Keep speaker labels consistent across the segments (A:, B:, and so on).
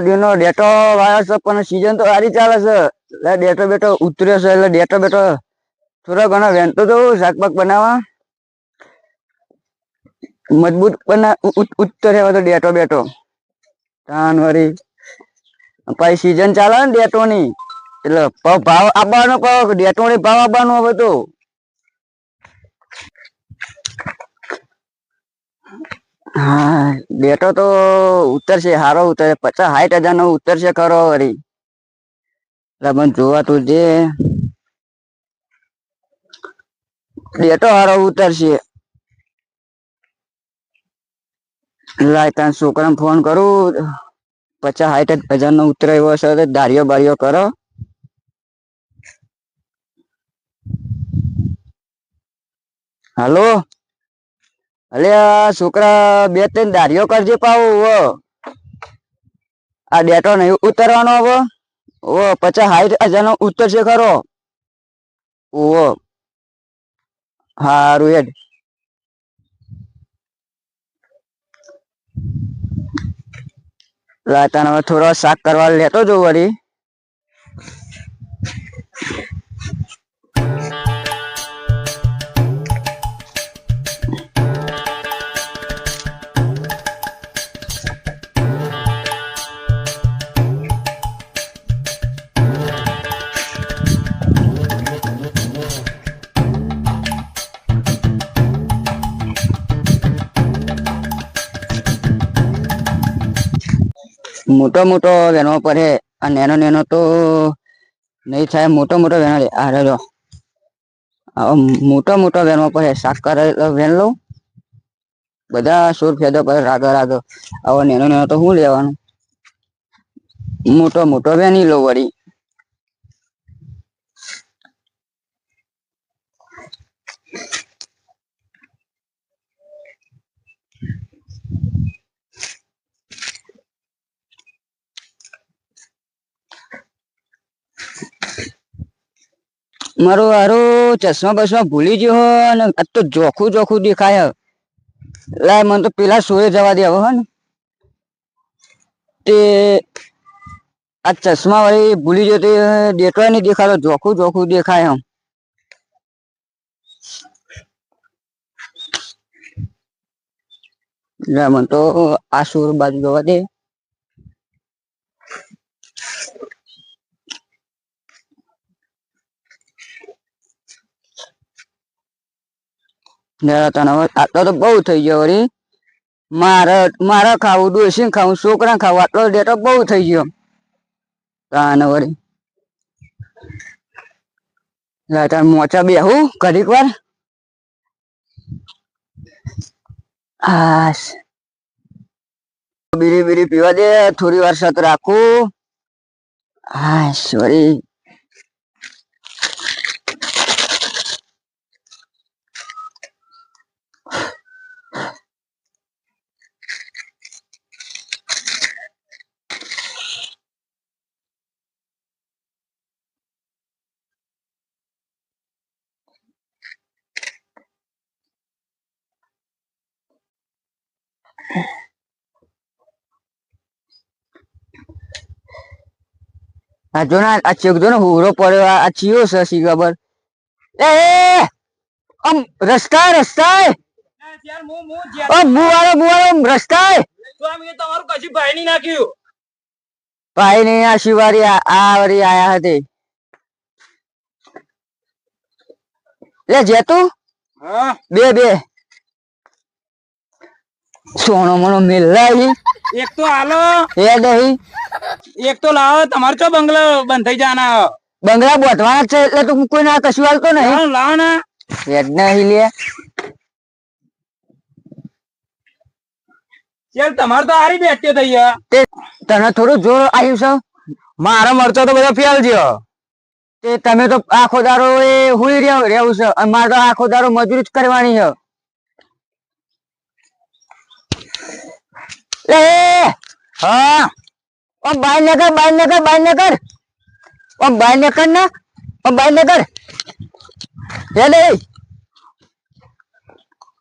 A: નો ડેટો વાયો છે પણ સીઝન તો સારી ચાલે છે એટલે ડેટો બેટો ઉતર્યો છે એટલે ડેટો બેટો થોડો ઘણો વેનતો તો શાકબાક બનાવવા મજબૂત ઉતર્યો હતો ડેટો બેટો તાન વળી પછી સીઝન ચાલે ને ડેટો ની એટલે ભાવ આપવાનો ડેટો ની ભાવ આપવાનો હવે તો હા ડેટો તો ઉતરશે સારો ઉતરશે 50-60 હજાર નો ઉતરશે ખરો વળી એટલે મને જોવા તું જે ડેટો સારો ઉતરશે લાય તાર છોકરાને ફોન કરું 50-60 હજાર નો ઉતરે એવો હશે દારીઓ બારીઓ કરો હાલો અલે છોકરા 2-3 દારીઓ કરજે પાવ આ ડેટો નહીં ઉતરવાનો હવે 50-60 હજાર નો ઉતરશે ખરો ઓવો હારું હેડ લાતા હવે થોડો શાક કરવા લેતો જો વળી મોટો મોટો વેનો પડે આ નેનો નેનો તો નહીં થાય મોટો મોટો વેનો અરે જો મોટો મોટો વેનો પડે શાક કરે વેન લઉં બધા સુર ફેદો કરે રાગો રાગો આવો નેનો નેનો તો શું લેવાનું મોટો મોટો વેની લઉં વળી મારું હારું ચશ્મા બસમાં ભૂલી ગયો ને આ તો જોખું જોખું દેખાય લાય મને તો પેલા સોએ જવા દે હવે ને તે આ ચશ્મા વળી ભૂલી ગયો તે ડેટો નહીં દેખાતો જોખું જોખું દેખાય મને તો આ સુર બાજુ જવા દે આટલો તો બહુ થઈ ગયો વળી મારે ખાવું ડોસી ખાવું છોકરા ખાવું આટલો ડેટો બહુ થઈ ગયો તાને વળી મોચા બેહું ઘડીક વાર હા બીડી બીડી પીવા દે થોડી વાર સત રાખું હા વળી આ જો ને આ ચેક જો ને હુરો પડ્યો આ ચિયો છે સી ખબર એ આમ રસ્તા રસ્તા રસ્તા
B: તમારું કશું ભાઈ નહીં નાખ્યું
A: ભાઈ ની આ શિવારી આ વળી આયા હતી લે જેતું બે બે સોનો મનો મિલાઈ
B: એક તો હાલો
A: એ દહી
B: એક તો લાવો તમારે ચો બંગલા બંધ થઈ જાના
A: બંગલા બોધવાના છે એટલે તું કોઈ ના કશું હાલતો નહીં
B: લાવો ને
A: હેડ નહીં લે
B: ચાલ તમારે તો હારી બેઠ્યો થઈ ગયા
A: તે તને થોડું જોર આવ્યું છે
B: મારા મરચો તો બધા ફેલ ગયો
A: તે તમે તો આખો દારો એ હુઈ રહેવું છે અને મારે તો આખો દારો મજૂરી જ કરવાની છે એ
B: હા
A: ઓ બાય ને કર બાય ને કર બાય ને કર ઓ બાય ને કર ને ઓ બાય ને કર હે દે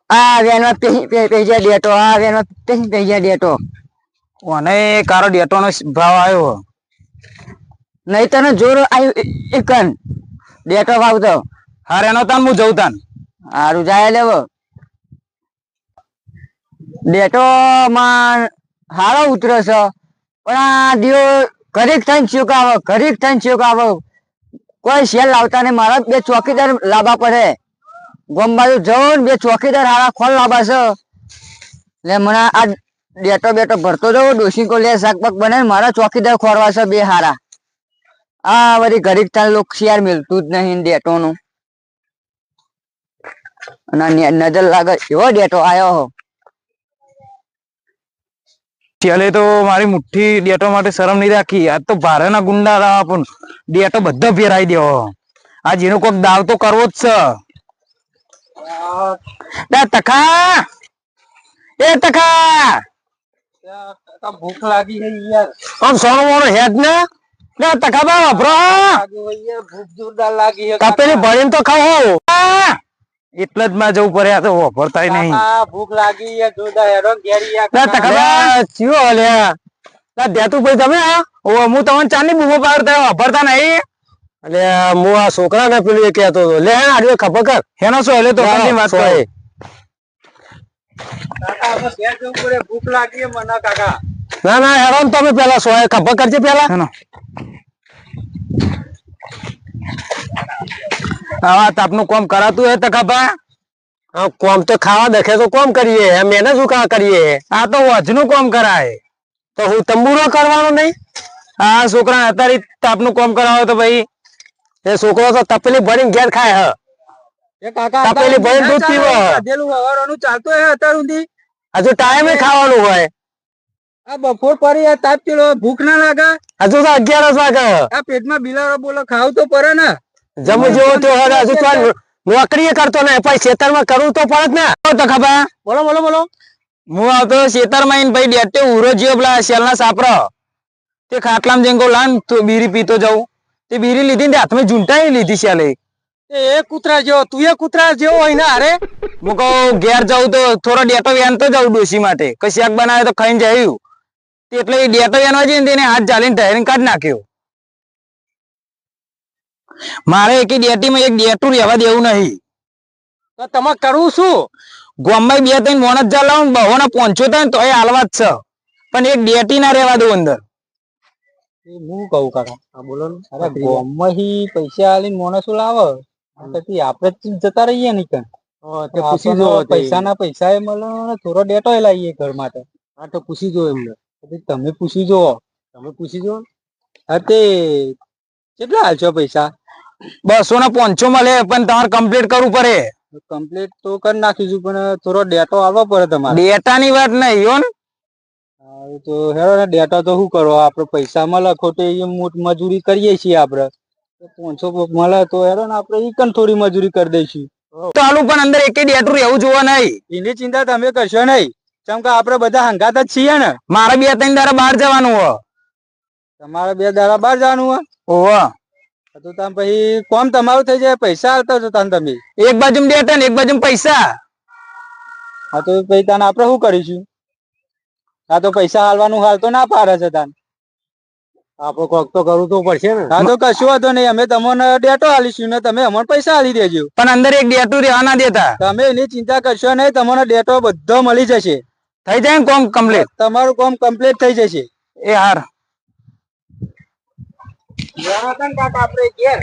A: આ વેનમાં પેહી પેહી દેતો આ વેનમાં પેહી દેતો
B: અને કારો ડેટો નો ભાવ આવ્યો.
A: નહીં તને જોર આવ્યું એકન ડેટો વાવતો.
B: હારે એનો તાન હું જઉં તાન.
A: હારું જાય લેવો ડેટો માં હારો ઉતરે છે પણ આ દિયો ઘડીક થઈને ચૂક આવે કોઈ શેલ લાવતા નહીં. મારા બે ચોકીદાર લાવવા પડે. ગોમ બાજુ જવું ને બે ચોકીદાર હારા ખોલ લાવવા છે એટલે મને આ ડેટો બેટો ભરતો જવું ડોસી કો લે શાકપાક બને મારા ચોકીદાર ખોરવા છે બે હારા. આ વળી ઘડીક થાય લોક શિયાર મિલતું જ નહીં ડેટો નું. અને નજર લાગે એવો ડેટો આવ્યો.
B: ચાલે તો મારી મુઠ્ઠી ડેટો માટે શરમ નહીં રાખી. આજ તો ભારેના ગુંડા લાવવા પણ ડેટો બધા ફેરાઈ દેવો. આ જેનો કોઈક દાવ તો કરવો જ છે. તખા એ તખા
C: ભૂખ લાગી છે યાર.
B: આમ સોનો મોનો હેડ ને તખા બા વાપરો.
C: ભૂખ જોરદાર લાગી છે.
B: કાપેલી ભરીને તો ખાઓ. એટલે જ માં જવું પડે. આ તો વાપરતાય નહીં.
C: ભૂખ લાગી છે જોરદાર. હેડો ઘેરી
B: તમે હું તમને ચાંદની બૂમો પાડતા વાપરતા નહીં.
C: એટલે હું આ છોકરા ને પેલું એ કહેતો હતો લે આડ્યો ખબર કર
B: એનો શું એટલે તો વાત કરો.
C: ભૂખ લાગી મને કાકા.
B: ના ના હેરાન તમે પેલા સો ખબર કરજે પેલા. આવા તાપનું કોમ કરાતું હે તો ખબર.
C: કોમ તો ખાવા દેખે તો કોમ કરીએ એમ એને શું કરીએ.
B: આ તો વજનું કોમ કરાય
C: તો હું તંબુરો કરવાનો નહીં.
B: આ છોકરા અત્યારે તાપનું કોમ કરાવો તો ભાઈ
C: એ છોકરો તો તપેલી ભરીને ઘેર ખાય હ. તપેલી ભરીને દૂધ પીવો.
B: ચાલતો હે અત્યાર સુધી.
C: હજુ ટાઈમે ખાવાનું હોય.
B: આ બપોર પડી તાપ પેલો ભૂખ ના લાગે.
C: હજુ તો 11 વાગે.
B: આ પેટમાં બિલાડો બોલો ખાવ તો પડે ને.
C: જમ જેવો તો હજુ તો નોકરી કરતો ને પછી ખેતરમાં કરવું તો પડે ને.
B: તો ખબર
C: બોલો બોલો બોલો.
B: હું આવતો ખેતરમાં ભાઈ ડેટે ઉરો જીઓ પેલા શેલના સાપરો તે ખાટલામાં જઈને કહું લાન તો બીરી પીતો જાઉં. તે બીરી લીધી ને હાથમાં ઝૂંટાઈ લીધી શેલે.
C: એ કૂતરા જેવો તું એ કૂતરા જેવો હોય ને. અરે
B: હું કહું ઘેર જાઉં તો થોડો ડેટો વેનતો જાઉં ડોસી માટે કઈ શાક બનાવે તો ખાઈને જાય. એટલે એ ડેટો વેનવા જઈને તેને હાથ ઝાલીને ટાયરીને કાઢ નાખ્યો. મારે એક ડેટીમાં એક ડેટું રહેવા દેવું નહીં.
C: તો તમે કરવું શું?
B: ગોમમાં 2-3 મોણસ જા લાવું બહોના 500 થાય ને તો એ હાલવા જ છે પણ એક ડેટી ના રહેવા દઉં અંદર.
C: હું કહું કાકા બોલો ને. અરે ગોમમાં પૈસા આલીને માણસો લાવે પછી આપડે જતા રહીએ ને પૂછી જો પૈસા એ મળે ને થોડો ડેટો એ લાવીએ ઘર માટે. હા તો પૂછી જો એમને. તમે પૂછી જો. હા તે કેટલા હાલશો પૈસા?
B: 200 ના 500 મળે પણ તમારે કમ્પ્લીટ કરવું પડે.
C: કમ્પ્લીટ તો કરી નાખીશું પણ થોડો ડેટો આવવો પડે તમારે.
B: ડેટા ની વાત નહીં યો ને.
C: તો હેરો ને ડેટા તો શું કરો આપડે પૈસા મળે ખોટી મજૂરી કરીએ છીએ આપડે 500 મળે તો હેરો ને આપડે ઈકન થોડી મજૂરી કરી દઈશું.
B: ચાલુ પણ અંદર એક ડેટું રહેવું જોવા નહીં.
C: એની ચિંતા તમે કરશો નહીં. કેમ કે આપડે બધા હંગાત જ છીએ ને.
B: મારે 2-3 દાડા બહાર જવાનું હો.
C: તમારે 2 દાડા બહાર જવાનું હોય?
B: ઓહો
C: તો તમે પછી કોમ તમારું થઈ જાય પૈસા આવતા જતા તમે.
B: એક બાજુ ડેટા ને એક બાજુ પૈસા.
C: હા તો પછી તાને આપડે શું કરીશું? હા તો પૈસા હાલવાનું હાલ તો ના પાડે છે તાન. આપડે કોક તો કરવું તો પડશે ને. હા તો કશું વાંધો નહીં અમે તમને ડેટો હાલીશું ને તમે અમને પૈસા હાલી દેજો.
B: પણ અંદર એક ડેટું રહેવા ના દેતા.
C: તમે એની ચિંતા કરશો નહીં. તમને ડેટો બધો મળી જશે.
B: થઈ જાય ને કોમ કમ્પ્લીટ.
C: તમારું કોમ કમ્પ્લીટ થઈ જશે.
B: એ હાર
C: આપડે ઘેર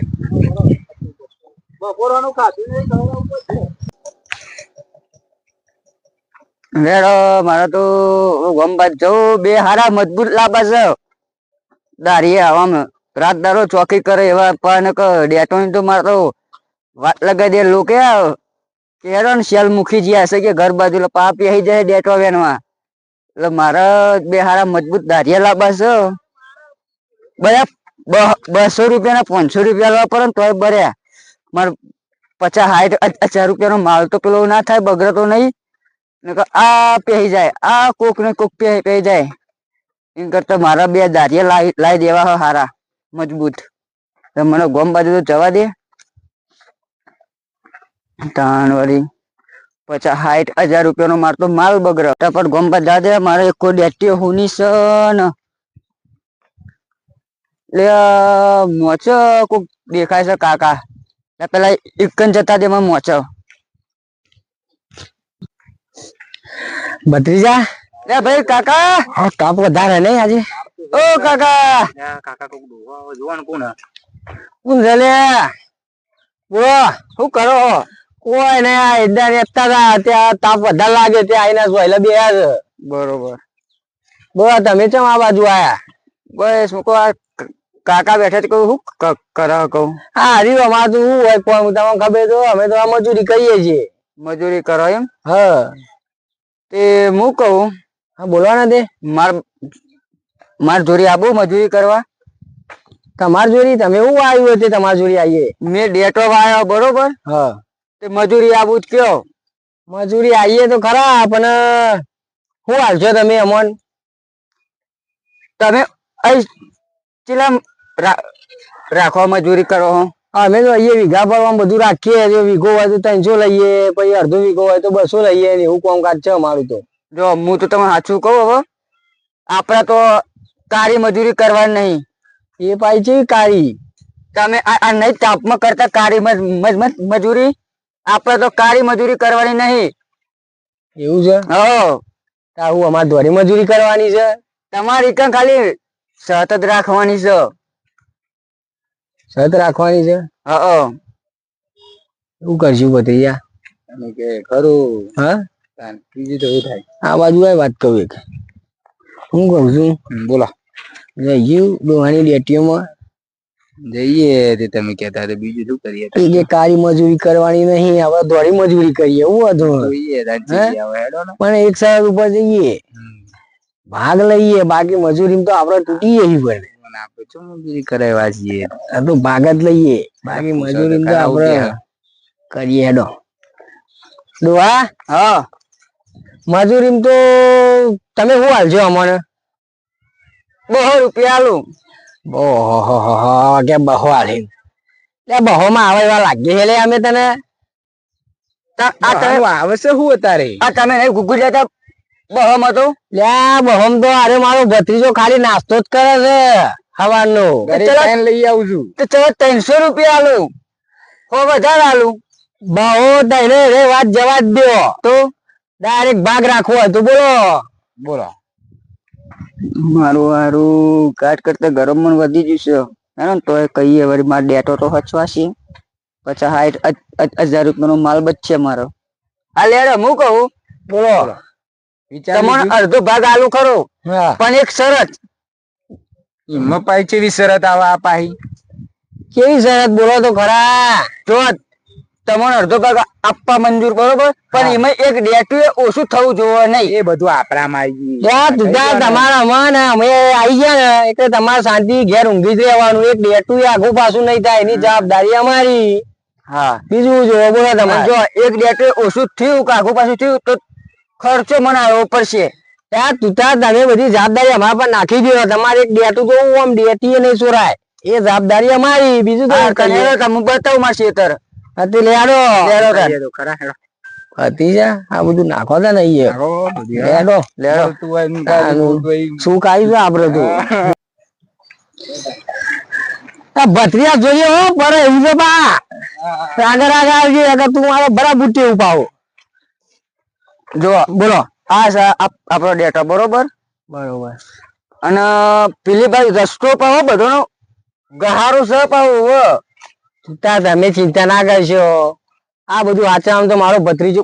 C: બપોરનું ખાધું નહીં.
A: રેડો મારે તો ગમબાદ જવું બે હારા મજબૂત લાભ છે. દારીએ આવામાં રાત દારો ચોકી કરે એવા પણ ડેટો તો મારે તો વાત લગાઈ દે લોકો કેરો ને શેલ મૂકી જ્યાં છે કે ઘર બાજુ પા પી જાય ડેટો વેનમાં. એટલે મારે બે હારા મજબૂત દારીએ લાભ છે. બધા 200 રૂપિયા ના 500 રૂપિયા લેવા પડે ને તોય બર્યા. મારે 50-60 રૂપિયાનો માલ તો પેલો ના થાય બગડે તો નહીં. આ પહેરી જાય આ કોક ને કોક પહેરી જાય એમ કરતા મારા બે દારિયા લાવી દેવા હારા મજબૂત. મને ગોમ બાજુ તો જવા દે તાણ વળી 50,000 નો મારતો માલ બગડ્યો ટપટ ગોમ પર જા દે મારે એક કોઈ ડેટી હુની છે ને લે મોચ કોક દેખાય છે કાકા પેલા એકન જતા દે મોચ
B: ભત્રીજા
A: લે ભાઈ કાકા
B: તાપ વધારે નહીં આજે
A: ઓ કાકા
C: કાકા કોક ડોહા જોવાનું કોણ
B: કોણ છે લે બોલો
A: શું કરો
B: કોઈ ને ઈડર એકતા હતા ત્યાં તાપ વધારે લાગે ત્યાં આઈને સોયલા બેહ્યા છે
A: બરોબર
B: બોલો તમે ચમ આ બાજુ આયા
A: બસ હું કહું આ કાકા બેઠા છે કહું શું કરે કહું
B: હા હરી અમારે તો શું હોય પણ તમને ખબર તો અમે તો આ મજૂરી કરીએ છીએ
A: મજૂરી કરો એમ
B: હા
A: તે હું કહું
B: હા બોલવાના તે
A: માર જોડી આબુ મજૂરી કરવા
B: તમાર જોડી તમે શું આવ્યું હતું તમાર જોડી આવીએ
A: મેં ડેટો આવ્યો બરોબર
B: હા
A: તે મજૂરી આબુ જ કયો
B: મજૂરી આવીએ તો ખરા પણ શું હાલશો તમે અમોન
A: તમે ચેલા રાખવા મજૂરી કરો હો
B: અમે તો અહીંયા વીઘા ભરવા બધું રાખીએ જો વીઘો હોય તો 300 લઈએ પછી અડધો વીઘો હોય તો 200 લઈએ ને એવું કામકાજ છે અમારું તો
A: જો હું તો તમે સાચું કહું હવે આપડે તો કાળી મજૂરી કરવાની નહીં
B: એ પાછી છે કાળી
A: તમે આ નહીં તાપમાં કરતા કાળી મજૂરી આપડે તો કાળી મજૂરી કરવાની નહીં
B: એવું છે
A: હો
B: આવું અમારે ધોરી મજૂરી કરવાની છે
A: તમારી કણ ખાલી સતત રાખવાની છે
B: સત રાખવાની છે
A: હા
B: એવું કરશું ભત્રીજા
C: તમે કે ખરું
B: હા
C: બીજું તો એવું થાય
B: આ બાજુ આ વાત કહું એક હું કહું છું
C: બોલો
B: જઈયું ડોહાની ડેટીઓમાં
C: જઈએ તે તમે કહેતા તો બીજું શું કરીએ
B: એ કે કાળી મજૂરી કરવાની નહીં હવે ધોળી મજૂરી કરીએ એવું હતું
C: જોઈએ હેડો ને
B: પણ એક સરળ ઉપર જઈએ ભાગ લઈએ બાકી મજૂરી તો આપડે તૂટીએ પડે
C: આપણે શું મજૂરી કરાવવા છીએ
B: આ તો ભાગ જ લઈએ બાકી મજૂરી તો આપડે કરીએ હેડો ડોહા
A: હા
B: મજૂરી તો તમે શું હાલશો અમને
A: 200 રૂપિયા આલું
B: ઓહો કે બહો હાલી લે બહો માં આવે એવા લાગે છે લે અમે તને
A: આ તમે
C: આવે છે શું અત્યારે
A: આ તમે નહીં ગુગુ જતા બહમ હતો
B: લે બહમ તો અરે મારો ભત્રીજો ખાલી નાસ્તો જ કરે છે સવારનો
C: લઈ આવું છું
A: તો ચલો 300 રૂપિયા આલું હો વધારે આલું
B: બહો તને રે વાત જવા જ દો તો ડાયરેક્ટ ભાગ રાખવો હોય તો બોલો
C: બોલો
A: મારું કાટ કરતા ગરમ મન વધી જશે હે તો કહીએ વળી માર ડેટો તો હચવાશી 50,000 રૂપિયાનો માલ બચશે મારો આ લેડો હું કહું
B: બોલો
A: તમને અડધો ભાગ આલુ ખરો
B: હા
A: પણ એક શરત
C: એમાં પાછી કેવી શરત આવે આ પાહી
B: કેવી શરત બોલો તો ખરા
A: જો તમને અડધો ભાગ આપવા મંજૂર બરોબર પણ એમાં એક ડેટું ઓછું થવું જોઈએ નહીં
C: એ બધું આપણામાં આવી
B: તમારા મન અમે આવી ગયા ને એટલે તમારે શાંતિ ઘેર ઊંઘી જ રહેવાનું એક ડેટું આખું પાછું નહીં થાય એની જવાબદારી અમારી
A: હા
B: બીજું જો બોલો તમારે
A: જો એક ડેટું ઓછું થયું કે આખું પાછું થયું તો ખર્ચો મને આવવો પડશે
B: ત્યાં તુતા તમે બધી જવાબદારી અમારા પર નાખી દો તમારે એક ડેટું તો આમ ડેટી નહીં ચોરાય એ જવાબદારી અમારી બીજું તો
A: તમે બતાવું માર શેતર
B: હતી લેડો હતી જા આ બધું નાખો તા નહીં લેડો શું કાઢ્યું છે આપડે તો ભત્રીયા જોઈએ હો પડે એવું છે બા આગળ આવજે અગર તું મારો બરાબર બુટ્ટી ઉપાવો
A: જો બોલો આ છે આપણો ડેટા બરોબર
B: બરોબર
A: અને પેલી બાજુ રસ્તો પાવો બધોનો ગહારો છે પાવો
B: તમે ચિંતા ના કરશો આ બધું આચરણ તો મારો ભત્રીજો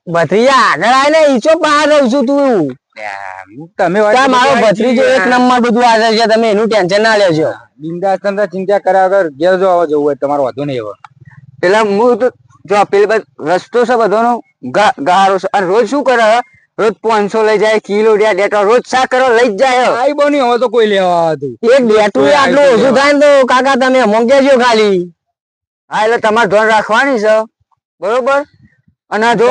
B: ભત્રીજા આગળ આવે ને ઈચો બહાર રહું છું તું
C: તમે
B: મારો ભત્રીજો એક નંબર બધું આવે છે તમે એનું ટેન્શન ના લેજો
C: બિંદાસ તમને ચિંતા કર્યા વગર ઘેર જો આવવા જવું હોય તમારો વાંધો નહીં એવો
A: પેલા હું તો જો પેલી બાજુ રસ્તો છે બધોનો ગહારો છે અને રોજ શું કરે રોજ 500 લઈ જાય કિલો ડેટા રોજ શાક કરવા લઈ જ જાય
C: આઈ બની હવે તો કોઈ લેવા હતું
B: એક ડેટું આટલું ઓછું થાય ને તો કાકા તમે મોંઘેજો ખાલી
A: હા એટલે તમારે ધ્યાન રાખવાની છે બરોબર અને જો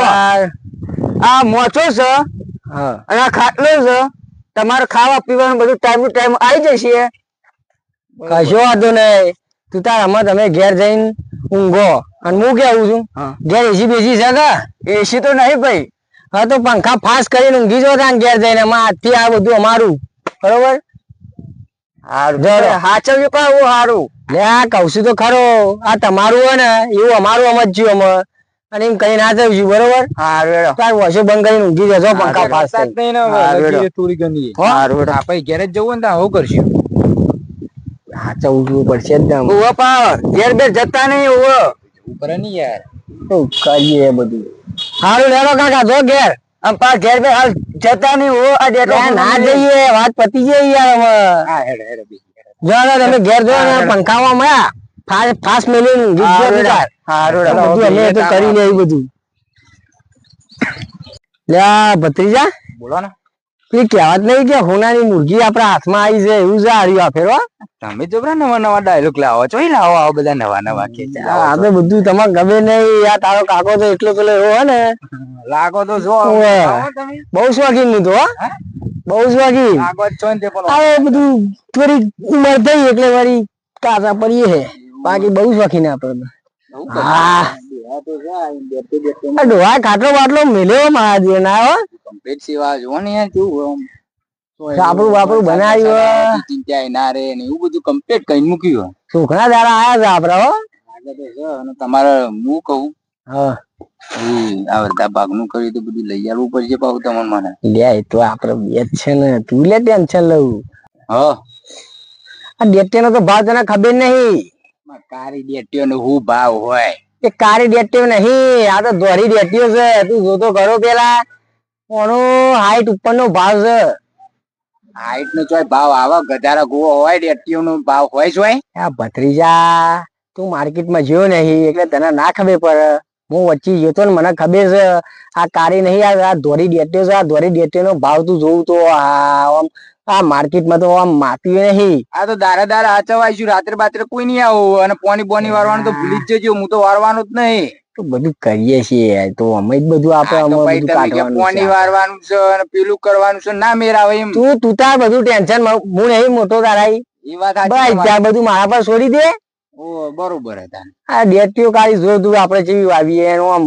A: આ મોચો છે અને આ ખાટલો છે તમારે ખાવા પીવાનું બધું ટાઈમ ટુ ટાઈમ આવી જશે
B: કશો વાંધો નહીં તું તાર અમે તમે ઘેર જઈને ઊંઘો અને હું કેવું છું
A: હા.
B: ઘેર એસી બેસી છે કે
A: એસી તો નહીં ભાઈ.
B: હા તો પંખા ફાસ કરીને ઊંઘી જો તાન ઘેર જઈને એમાં આજથી આ બધું અમારું બરોબર
A: હારું હાચવજો પણ હું હારું.
B: લે આ કહું છું તો ખરો આ તમારું હોય ને એવું અમારું સમજ્યું અમે અને એમ કઈ ના થયું બરોબર
A: હારું હેડો.
B: તાર વોશો બંધ કરીને ઊંઘી જજો પંખા ફાસ કરીને
A: હારું
C: થોડી ઘણી
A: હારું હેડો.
C: આપણે ઘેર જ જવું ને તો આવું કરશું.
B: સાચવવું પડશે જ ને અમે.
A: ઉભો પાવ ઘેર બેર જતા નહીં ઉભો.
C: ઉપર નહીં યાર.
B: શું કરીએ બધું સારું લેલો કાકા જો ઘેર
A: આમ પા ઘેર બેર હાલ જતા નહીં ઉભો. આ ડેટો
B: લે, ના જઈએ વાત પતી જાય યાર અમે
C: હા હેડો હેડો બીજી
B: જો ને તમે ઘેર જો ને પંખામાં મળ્યા ફાસ મેલીને ઊંઘી જ
A: હારું
B: જજો
A: હેડો.
B: તાર.
A: હારું હેડો.
B: બધું અમે તો કરી લે બધું લે આ ભત્રીજા
C: બોલો ને.
B: પેલી કહેવત નહીં કે હોનાની મુરગી આપણા હાથમાં આવી છે એવું છે હાર્યું આ ફેરવા
C: તમે જો નવા નવા ડાયલોગ લાવો છો લાવો આવો બધા નવા નવા કે
B: આપણે બધું તમારે ગમે નહીં આ તારો કાકો તો એટલો પેલો એવો હે ને
C: લાગો તો જો
B: ઓવે.
C: આવો તમે
B: બહુ શોખીન હું તો હો. બહુ શોખીન
C: લાગો જ છો ને તે પણ
B: આ બધું થોડી ઉંમર થઈ એટલે વળી કાચા પડીએ છે બાકી બહુ શોખીન આપણે હા આ ડોહા ખાટલો બાટલો મેલ્યો મહાદેવ ના હો
C: કમ્પ્લીટ સેવા જો ને યાર કેવું
B: સાપડું બાપડું બનાવ્યું
C: ચિંતા ના રે ને એવું બધું કમ્પ્લીટ કઈ મૂક્યું
B: સુખના દાડા આયા છે આપડે હો
C: લાગે તો છે અને તમારે હું કહું
B: હા
C: આ બધા ભાગનું કર્યું તો બધું લઈ આવવું પડશે પાછું તમને મને
B: લે એ તો આપડે બે જ છે ને તું લે ટેન્શન લઉં
C: હા
B: આ ડેટેનો તો ભાવ તને ખબર નહીં
C: કારી ડેટીઓ નો શું ભાવ હોય
B: એ કારી ડેટીઓ નહીં આ તો દોરી ડેટીઓ છે તું જોતો કરો પેલા એનો હાઈટ ઉપર નો ભાવ છે
C: હાઈટ નો ચોય ભાવ આવા ગધારા ગોવો હોય ડેટીઓ નો ભાવ હોય જોય
B: આ ભત્રીજા તું માર્કેટમાં જ્યો નહીં એટલે તને ના ખબર પડે હું વચ્ચે ગયો તો ને મને ખબર છે આ કારી નહીં આ દોરી ડેટીઓ છે આ દોરી ડેટીઓ નો ભાવ તું જોવું તો આમ આ માર્કેટમાં તો આમ માપી નહીં
C: આ તો દારા દારા હાચવાઈશું રાત્રે બાત્રે કોઈ નહીં આવું અને પોની બોની વારવાનું તો ભૂલી જ જજો હું તો વારવાનું જ નહીં
B: તો બધું કરીએ છીએ તો અમે જ બધું આપણે
C: આ તો
B: અમે
C: ભાઈ
B: બધું
C: તમે કે
B: કાઢવાનું
C: પોની
B: છે.
C: વારવાનું છે અને પેલું કરવાનું છે ના મેર આવે એમ
B: તું તાર બધું ટેન્શન હું નહીં મોટો તારા
C: એ વાત
B: બસ
C: સાચી
B: ત્યાં બધું મારા પર છોડી દે
C: ઓ બરોબર હતા
B: આ ડેટીઓ ખાલી જો તું આપણે જેવી વાવીએ એનું આમ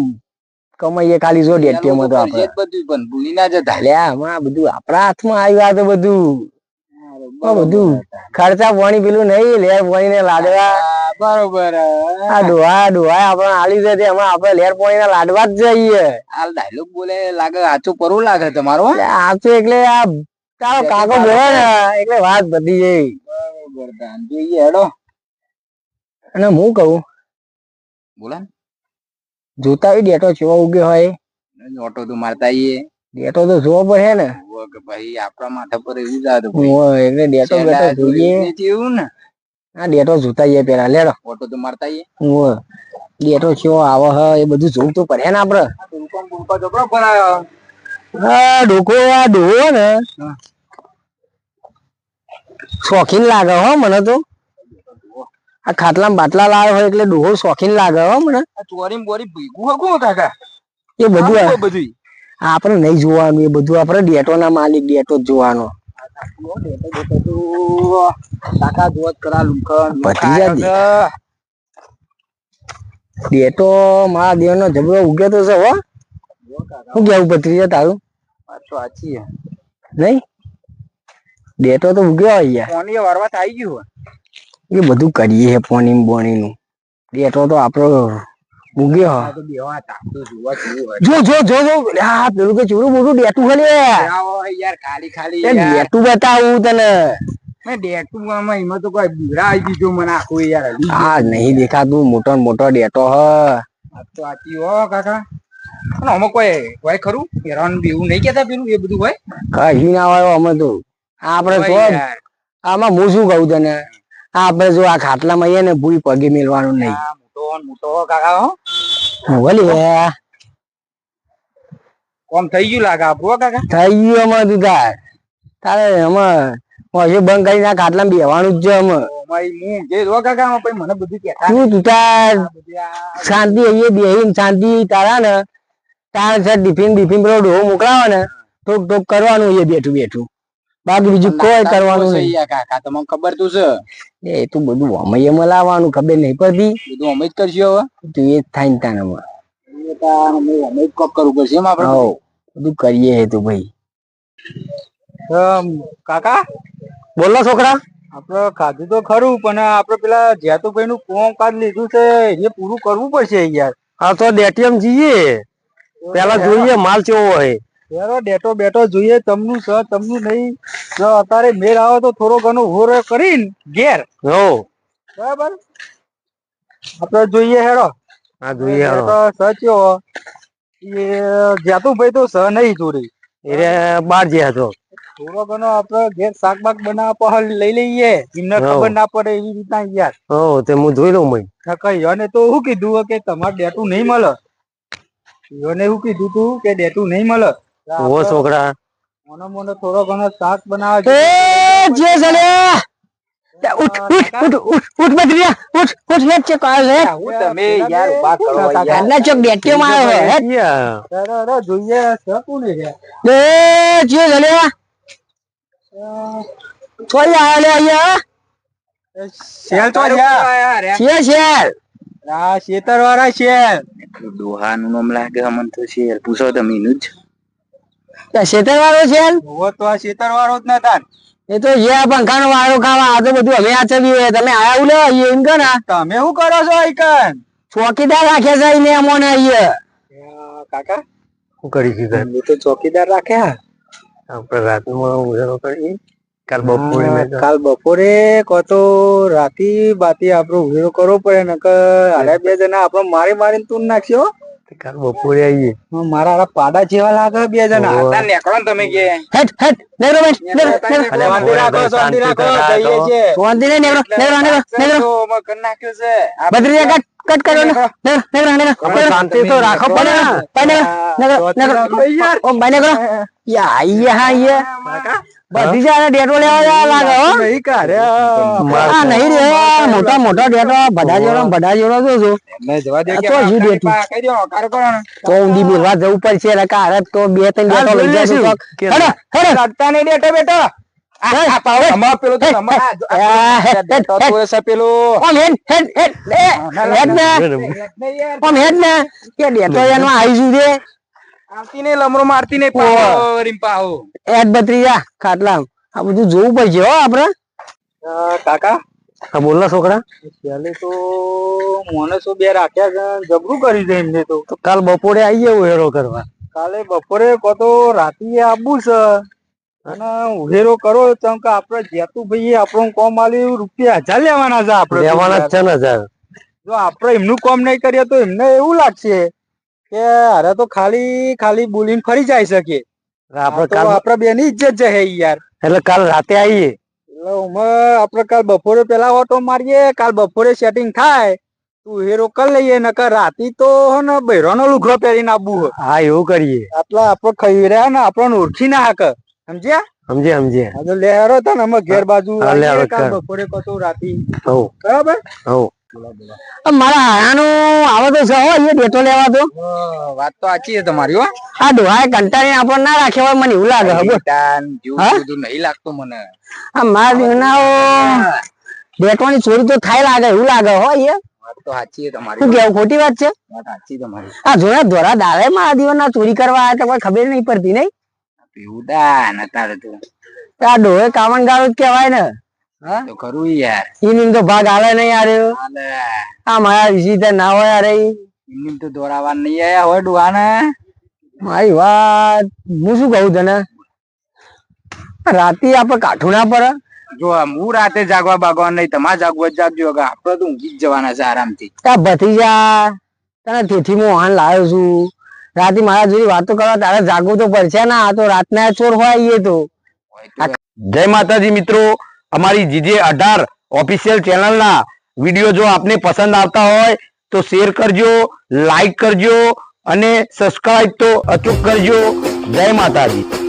B: કમાઈએ ખાલી જો ડેટીઓમાં તો આપણે
C: બધું પણ ભૂલી ના જતા
B: લે આમાં બધું આપણા હાથમાં આવ્યું આ તો બધું આ બધું ખર્ચા પાણી પેલું નહીં લેર પાણી ને લાડવા
C: બરોબર
B: આ ડોહા આપણે આલી છે એમાં આપણે લેર પાણી ના લાડવા જ જઈએ
C: આ ડાયલોગ બોલે લાગે આચો પરવું લાગે તમારો હો?
B: એટલે આ તો એટલે આ તારો કાકો બોલે ને એટલે વાત બધી જઈ
C: બરોબર તાન જોઈએ હેડો
B: અને હું કહું
C: બોલા
B: જોતા હોય ડેટો ચેવો ઉગે હોય
C: ઓટો તો મારતા આઈએ
B: ડેટો તો જોવો પડે ને
C: કે ભાઈ આપણા માથા પર એવું જાતું
B: હોય એટલે ડેટો બેટો જોઈએ
C: એવું ને
B: આ ડેટો જોતા જઈએ પેલા લેડો
C: ઓટો તો મારતા આઈએ
B: હોય ડેટો ચેવો આવે હ એ બધું જોવું તો પડે ને આપડે
C: બુલકા જબરો ભરાયો
B: હા ડોકો આ ડોહો ને શોખીન લાગે હો મને તો આ ખાટલા બાટલા લાવે હોય એટલે ડોહો શોખીન લાગે હો મને
C: આ ચોરી બોરી ભીગું હકું કાકા
B: એ બધું
C: આ બધું
B: આપણે નહીં જોવાનું એ બધું આપણે ડેટો ના માલિક ડેટો જ જોવાનો
C: કાકા જોત કરા લુખન
B: ભત્રીજા ડેટો મારા દેવ નો જબરો ઉગ્યો તો છે હો શું કેવું ભત્રીજા તારું
C: સાચી
B: નહીં ડેટો તો ઉગ્યો હોય યાર
C: કોની વારવા થઈ ગયું
B: એ બધું કરીએ છે પોની બોની નું ડેટો તો આપણો ઉગ્યો
C: આ તો બેવા તાપતો જોવા જેવું
B: જો જો જો જો આ પેલું કે ચોરું મોટું ડેટું ખાલી
C: યાર ખાલી ખાલી
B: એ ડેટું બતાવું તને
C: મેં ડેટું આમાં એમાં તો કોઈ બુરા આવી દીધો મને આખું યાર
B: આ નહીં દેખાતું મોટો ને મોટો ડેટો હ
C: આ તો આતી હો કાકા પણ આમાં કોઈ ખરું હેરાન બી એવું નહીં કેતા પેલું એ બધું હોય
B: કઈ ના હોય અમે તો આપડે તો
C: યાર
B: આમાં હું શું કહું તને આપડે જો આ ખાટલામાં આવીએ ને ભૂઈ પગે મેલવાનું નહીં
C: આ મોટો કાકા હો
B: ભલે
C: કોમ થઈ ગયું લાગે આપણું કાકા
B: થઈ ગયું અમારે તું તારે અમે પછી બંધ કરીને આ ખાટલામાં બેવાનું જ છે અમે
C: હું જે જો કાકા આમાં પછી મને બધું કહેતા
B: તું તાર શાંતિ અહીંયા બેહીને શાંતિ તારા ને તાર છે ટિફિન પેલો ડોહો મોકલાવે ને ટોક ટોક કરવાનું અહીંયા બેઠું બેઠું બાકી બીજું કોઈ કરવાનું નહીં.
C: કાકા તમને ખબર તું છે
B: એ તું બધું અમે લાવવાનું ખબર નહીં પડતી.
C: બધું અમે જ કરશું હવે
B: તું એ જ થાય ને તાનામાં.
C: અમે જ કોક કરવું પડશે એમ આપણે
B: હવ બધું કરીએ હે તું ભાઈ.
C: કાકા
B: બોલો છોકરા.
C: આપડે ખાધું તો ખરું પણ આપડે પેલા જેતુભાઈ નું કોમ કાઢ લીધું છે એ પૂરું કરવું પડશે યાર.
B: હા તો ડેટીએમ જઈએ પેલા જોઈએ માલ કેવો હોય.
C: યાર ડેટો બેટો જોઈએ તમનું છે તમનું નહીં. જો અત્યારે મેળ આવે તો થોડો ઘણો હોરો કરીને ઘેર
B: હો
C: બરાબર આપડે જોઈએ હેડો.
B: હા જોઈએ
C: સચ્યો એ જેતુભાઈ તો સ નહીં જોડી
B: એટલે બાર જે હતો.
C: થોડો ઘણો આપડે ઘેર શાક બાક બનાવવા પહલ લઈ લઈએ એમને ખબર ના પડે એવી રીતના યાર.
B: હો તે હું જોઈ લઉં મય.
C: કઈ અને તો શું કીધું કે તમારે ડેટું નહીં મળે. એને શું કીધું તું કે ડેટું નહીં મળે.
B: ઓ છોકરા
C: મોનો મોનો થોડો ઘણો શાક બનાવે
B: એ જે સળ્યા ઉઠ ઉઠ ઉઠ ઉઠ ઉઠ બદરિયા ઉઠ ઉઠ લે ચેક આવે
C: તમે યાર ઉભા કરો યાર.
B: કાના ચોક ડેટીએમ આવ્યો હે
C: જોઈએ શકું ને યાર.
B: એ જે સળ્યા કોઈ આયા લે અહીંયા
C: શેલ તો યાર
B: છે શેર
C: આ શેતર વાળા શેલ
A: ડોહાનું નામ લાગે અમન તો શેર પૂછો તમે એનું જ
B: શેતર વાળો શેર
C: હોવો તો આ શેતર વાળો જ નતા.
B: એ તો જે પંખાનો વાળો ખાવા આ તો બધું અમે આચવી હોય તમે આયા ઉલે એમ કે ના
C: તમે શું કરો છો આઈકન
B: ચોકીદાર રાખ્યા છે ને અમોને અહીંયા
C: કાકા
B: શું કરી કીધું
C: અમે તો ચોકીદાર રાખ્યા.
B: આપણે રાતનું ઉજારો કરી કાલ
C: બપોરે કો તો રાતી બાતી આપડે ઉઘેરો કરવો પડે નકર હારે બે જણા આપડે મારી મારીને તું નાખ્યો.
B: કાલ બપોરે આવીએ
C: મારા હારા પાડા જેવા લાગે બે જણા. હતા નીકળો ને તમે કે
B: હેટ હેટ નેગરો બેન
C: શાંતિ રાખો શાંતિ રાખો જઈએ છે.
B: શાંતિ ને નેગરો નેગરો નેગરો નેગરો
C: કરી નાખ્યો છે
B: બદરિયા કટ કરો ને નેગરો નેગરો શાંતિ તો રાખો પડે ને નેગરો નેગરો ઓ બાને કરો યા આયા હા યા બધી જાને ડેટો લેવા લાગે હો
C: નહીં કાઢ્યા
B: આ નહીં રે મોટા મોટા ડેટો બધા જોડો જો
C: મેં જવા દે કે
B: તો જી ડેટું
C: કહી દો કાર કરો ને
B: તો ઊંધી બોલવા જવું પડશે રકા હરત તો બે ત્રણ ડેટો લઈ જશું હેડો હેડો
C: લગતા નહીં ડેટો બેટો આ પાવર અમાર પેલો તો ડેટો તો છે પેલો
B: ઓમ હેડ હેડ હેડ હેડ ને ઓમ હેડ ને કે ડેટો એનો આવી જુ રે
C: આવતી નહીં લમરો મારતી નહીં પાવર પાહો
B: એડ બત્રીયા ખાટલા આ બધું જોવું પડશે હો આપણે
C: કાકા
B: હા બોલ ના છોકરા
C: પહેલે તો મોને શું બે રાખ્યા છે જબરું કરી દે એમને તો
B: કાલ બપોરે આવીએ ઉહેરો કરવા
C: કાલે બપોરે કો તો રાતીએ આવવું છે અને ઉહેરો કરો ચમ કે આપડે જેતુભાઈ આપણું કોમ આલ્યું રૂપિયા 1000 લેવાના છે આપડે
B: લેવાના છે ને 1000
C: જો આપડે એમનું કોમ નહીં કરીએ તો એમને એવું લાગશે કે અરે તો ખાલી ખાલી બોલીને ફરી જાય શકે. આપડે બે ની ઇજ્જત છે યાર.
B: એટલે કાલ રાતે આવીએ
C: એટલે આપડે કાલ બપોરે પેલા ઓટો મારીએ કાલ બપોરે સેટિંગ થાય તું હેરો કરી લઈએ નકર રાતી તો ને બૈરાનો લુગડો પહેરીને આવવું.
B: હા એવું કરીએ
C: આટલા આપડે ખાઈ રહ્યા ને આપણને ઓળખી ના હાક સમજ્યા
B: સમજે
C: લે હેરો તો ને અમે ઘેર બાજુ કાલ બપોરે કતો રાતી બરાબર.
B: મારા હારાનું આવે તો છે હો એ ડેટો લેવા તો
C: વાત તો સાચી છે તમારી હો.
B: આ ડોહાએ કંટાળીને આપણને ના રાખ્યા હોય મને એવું લાગે
C: નહીં લાગતું મને
B: આ મારા દીકરાઓ ડેટોની ચોરી તો થાય લાગે એવું લાગે હો એ
C: વાત તો સાચી છે તમારી.
B: શું કેવું ખોટી વાત છે
C: વાત સાચી તમારી.
B: આ જોડા ધોરા દાવે મારા દીવાના ચોરી કરવા આવ્યા તો કોઈ ખબર નહીં પડતી નહીં
C: પીવડા નતા તો
B: આ ડોહે કામણ ગાળો જ કહેવાય ને
C: તો કરું યાર
B: ઈની તો ભાગ આલે નહીં યાર આ મારા વિશે ના હોય યાર
C: ઈની તો દોરાવા નહીં આયા હોય ડુહાને.
B: મારી વાત હું શું કહું તને રાતે આપડે કાઠું ના પડે
C: જો હું રાતે જાગવા બાગવા નહીં તમારે જાગવા જાગજો આપડે તો ઊંઘી જ જવાના છે આરામથી.
B: તા ભતીજા તને તેથી હું વાહન લાવ્યો છું રાતે મારા જોડી વાતો કરવા તારે જાગવું તો પડશે ના આ તો રાતના ચોર હોય એ તો.
D: જય માતાજી મિત્રો, અમારી GJ18 ઓફિશિયલ ચેનલ ના વિડીયો જો આપને પસંદ આવતા હોય તો શેર કરજો, લાઈક કરજો અને સબસ્ક્રાઇબ તો અચૂક કરજો. જય માતાજી.